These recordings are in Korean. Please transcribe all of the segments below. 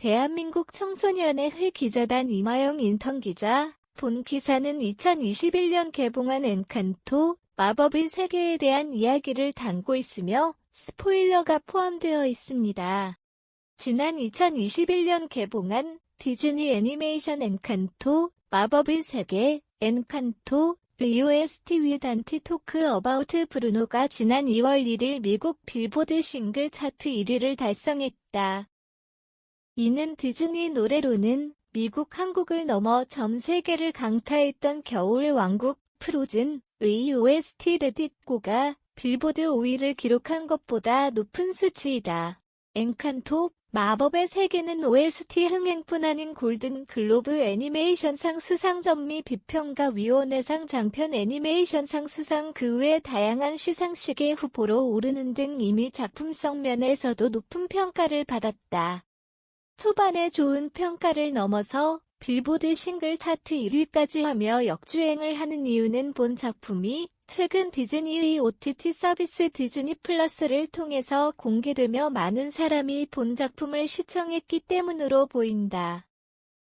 대한민국 청소년의 기자단 이마영 인턴 기자. 본 기사는 2021년 개봉한 엔칸토, 마법의 세계에 대한 이야기를 담고 있으며 스포일러가 포함되어 있습니다. 지난 2021년 개봉한 디즈니 애니메이션 엔칸토, 마법의 세계, 엔칸토의 OST with Auntie Talk About Bruno가 지난 2월 1일 미국 빌보드 싱글 차트 1위를 달성했다. 이는 디즈니 노래로는 미국 한국을 넘어 전 세계를 강타했던 겨울 왕국 프로즌의 OST Let It Go가 빌보드 5위를 기록한 것보다 높은 수치이다. 엔칸토, 마법의 세계는 OST 흥행뿐 아닌 골든 글로브 애니메이션상 수상전 및 비평가위원회상 장편 애니메이션상 수상 그 외 다양한 시상식의 후보로 오르는 등 이미 작품성 면에서도 높은 평가를 받았다. 초반에 좋은 평가를 넘어서 빌보드 싱글 차트 1위까지 하며 역주행을 하는 이유는 본 작품이 최근 디즈니의 OTT 서비스 디즈니 플러스를 통해서 공개되며 많은 사람이 본 작품을 시청했기 때문으로 보인다.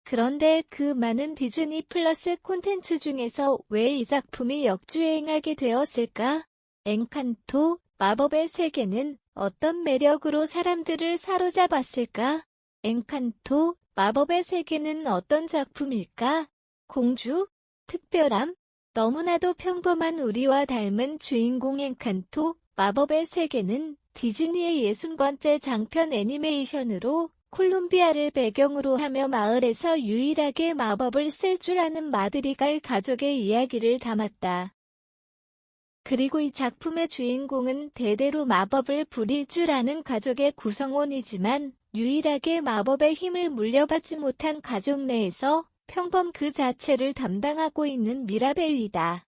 그런데 그 많은 디즈니 플러스 콘텐츠 중에서 왜 이 작품이 역주행하게 되었을까? 엔칸토, 마법의 세계는 어떤 매력으로 사람들을 사로잡았을까? 엔칸토, 마법의 세계는 어떤 작품일까? 공주? 특별함? 너무나도 평범한 우리와 닮은 주인공 엔칸토, 마법의 세계는 디즈니의 60번째 장편 애니메이션으로 콜롬비아를 배경으로 하며 마을에서 유일하게 마법을 쓸 줄 아는 마드리갈 가족의 이야기를 담았다. 그리고 이 작품의 주인공은 대대로 마법을 부릴 줄 아는 가족의 구성원이지만 유일하게 마법의 힘을 물려받지 못한 가족 내에서 평범 그 자체를 담당하고 있는 미라벨이다.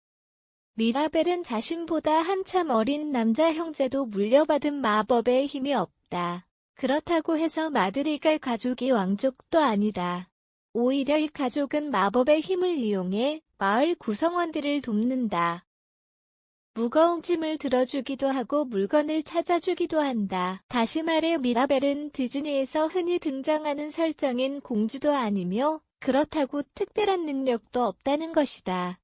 미라벨은 자신보다 한참 어린 남자 형제도 물려받은 마법의 힘이 없다. 그렇다고 해서 마드리갈 가족이 왕족도 아니다. 오히려 이 가족은 마법의 힘을 이용해 마을 구성원들을 돕는다. 무거운 짐을 들어주기도 하고 물건을 찾아주기도 한다. 다시 말해 미라벨은 디즈니에서 흔히 등장하는 설정인 공주도 아니며 그렇다고 특별한 능력도 없다는 것이다.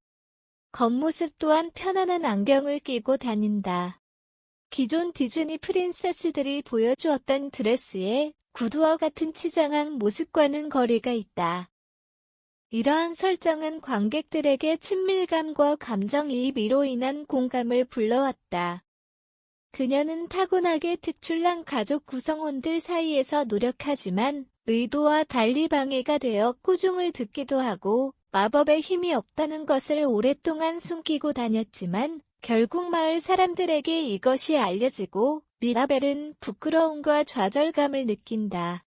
겉모습 또한 편안한 안경을 끼고 다닌다. 기존 디즈니 프린세스들이 보여주었던 드레스에 구두와 같은 치장한 모습과는 거리가 있다. 이러한 설정은 관객들에게 친밀감과 감정이입으로 인한 공감을 불러왔다. 그녀는 타고나게 특출난 가족 구성원들 사이에서 노력하지만 의도와 달리 방해가 되어 꾸중을 듣기도 하고 마법의 힘이 없다는 것을 오랫동안 숨기고 다녔지만 결국 마을 사람들에게 이것이 알려지고 미라벨은 부끄러움과 좌절감을 느낀다.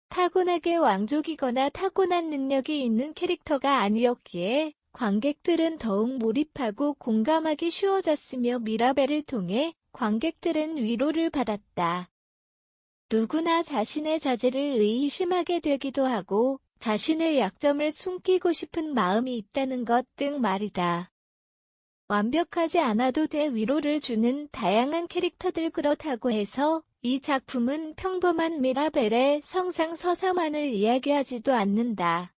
타고나게 왕족이거나 타고난 능력이 있는 캐릭터가 아니었기에 관객들은 더욱 몰입하고 공감하기 쉬워졌으며 미라벨을 통해 관객들은 위로를 받았다. 누구나 자신의 자질을 의심하게 되기도 하고 자신의 약점을 숨기고 싶은 마음이 있다는 것 등 말이다. 완벽하지 않아도 돼 위로를 주는 다양한 캐릭터들 그렇다고 해서 이 작품은 평범한 미라벨의 성상서사만을 이야기하지도 않는다.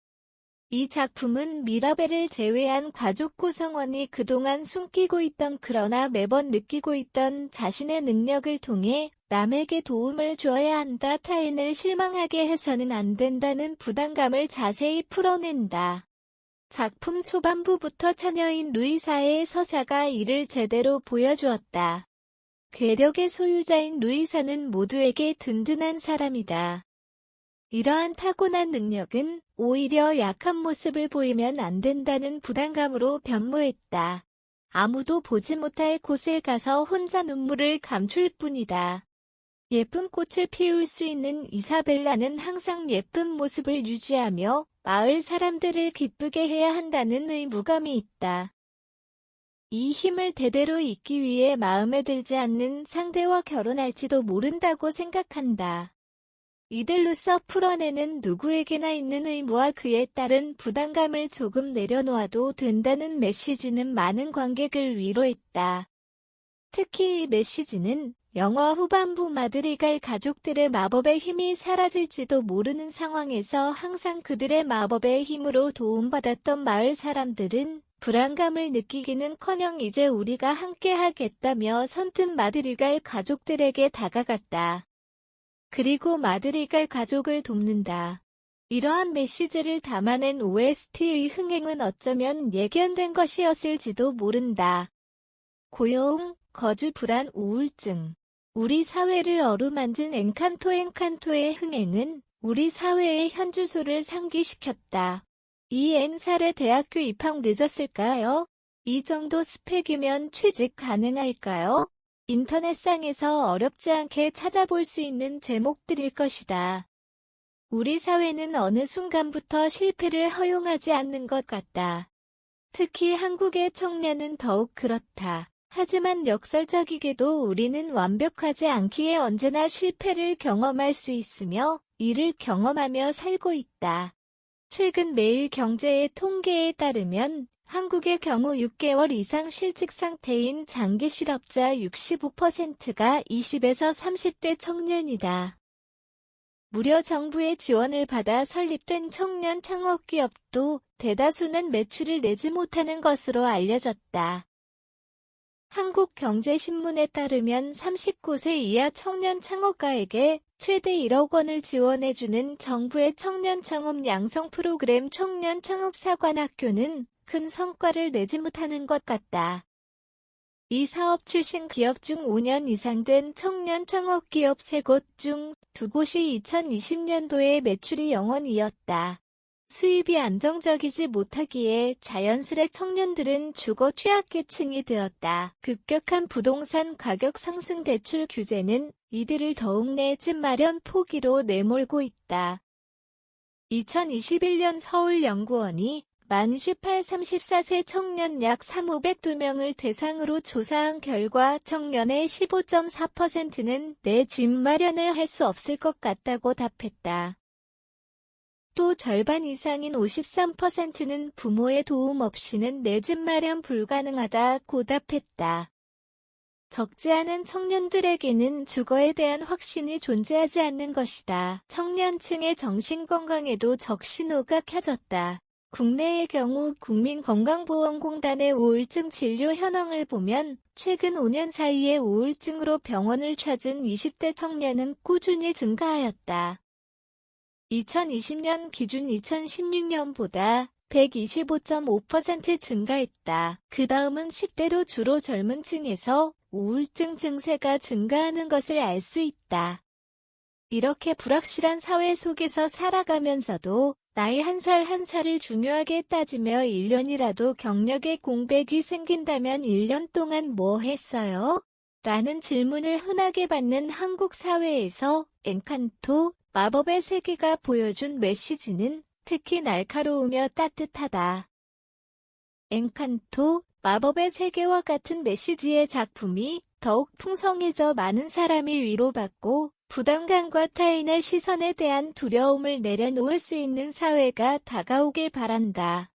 이 작품은 미라벨을 제외한 가족 구성원이 그동안 숨기고 있던 그러나 매번 느끼고 있던 자신의 능력을 통해 남에게 도움을 줘야 한다 타인을 실망하게 해서는 안 된다는 부담감을 자세히 풀어낸다. 작품 초반부부터 처녀인 루이사의 서사가 이를 제대로 보여주었다. 괴력의 소유자인 루이사는 모두에게 든든한 사람이다. 이러한 타고난 능력은 오히려 약한 모습을 보이면 안 된다는 부담감으로 변모했다. 아무도 보지 못할 곳에 가서 혼자 눈물을 감출 뿐이다. 예쁜 꽃을 피울 수 있는 이사벨라는 항상 예쁜 모습을 유지하며 마을 사람들을 기쁘게 해야 한다는 의무감이 있다. 이 힘을 대대로 잇기 위해 마음에 들지 않는 상대와 결혼할지도 모른다고 생각한다. 이들로서 풀어내는 누구에게나 있는 의무와 그에 따른 부담감을 조금 내려놓아도 된다는 메시지는 많은 관객을 위로했다. 특히 이 메시지는 영화 후반부 마드리갈 가족들의 마법의 힘이 사라질지도 모르는 상황에서 항상 그들의 마법의 힘으로 도움받았던 마을 사람들은 불안감을 느끼기는커녕 이제 우리가 함께 하겠다며 선뜻 마드리갈 가족들에게 다가갔다. 그리고 마드리갈 가족을 돕는다. 이러한 메시지를 담아낸 OST의 흥행은 어쩌면 예견된 것이었을지도 모른다. 고용, 거주 불안, 우울증. 우리 사회를 어루만진 엔칸토의 흥행은 우리 사회의 현주소를 상기시켰다. 이 N살의 대학교 입학 늦었을까요? 이 정도 스펙이면 취직 가능할까요? 인터넷상에서 어렵지 않게 찾아볼 수 있는 제목들일 것이다. 우리 사회는 어느 순간부터 실패를 허용하지 않는 것 같다. 특히 한국의 청년은 더욱 그렇다. 하지만 역설적이게도 우리는 완벽하지 않기에 언제나 실패를 경험할 수 있으며 이를 경험하며 살고 있다. 최근 매일경제의 통계에 따르면 한국의 경우 6개월 이상 실직 상태인 장기 실업자 65%가 20에서 30대 청년이다. 무려 정부의 지원을 받아 설립된 청년 창업기업도 대다수는 매출을 내지 못하는 것으로 알려졌다. 한국경제신문에 따르면 39세 이하 청년 창업가에게 최대 1억 원을 지원해주는 정부의 청년 창업 양성 프로그램 청년 창업사관학교는 큰 성과를 내지 못하는 것 같다. 이 사업 출신 기업 중 5년 이상 된 청년 창업기업 3곳 중 2곳이 2020년도에 매출이 0원이었다. 수입이 안정적이지 못하기에 자연스레 청년들은 주거 취약계층이 되었다. 급격한 부동산 가격 상승 대출 규제는 이들을 더욱 내 집 마련 포기로 내몰고 있다. 2021년 서울연구원이 만 18-34세 청년 약 1,502명을 대상으로 조사한 결과 청년의 15.4%는 내 집 마련을 할 수 없을 것 같다고 답했다. 또 절반 이상인 53%는 부모의 도움 없이는 내 집 마련 불가능하다고 답했다. 적지 않은 청년들에게는 주거에 대한 확신이 존재하지 않는 것이다. 청년층의 정신건강에도 적신호가 켜졌다. 국내의 경우 국민건강보험공단의 우울증 진료 현황을 보면 최근 5년 사이에 우울증으로 병원을 찾은 20대 청년은 꾸준히 증가하였다. 2020년 기준 2016년보다 125.5% 증가했다. 그 다음은 10대로 주로 젊은 층에서 우울증 증세가 증가하는 것을 알 수 있다. 이렇게 불확실한 사회 속에서 살아가면서도 나이 한 살 한 살을 중요하게 따지며 1년이라도 경력의 공백이 생긴다면 1년 동안 뭐 했어요? 라는 질문을 흔하게 받는 한국 사회에서 엔칸토, 마법의 세계가 보여준 메시지는 특히 날카로우며 따뜻하다. 엔칸토, 마법의 세계와 같은 메시지의 작품이 더욱 풍성해져 많은 사람이 위로받고 부담감과 타인의 시선에 대한 두려움을 내려놓을 수 있는 사회가 다가오길 바란다.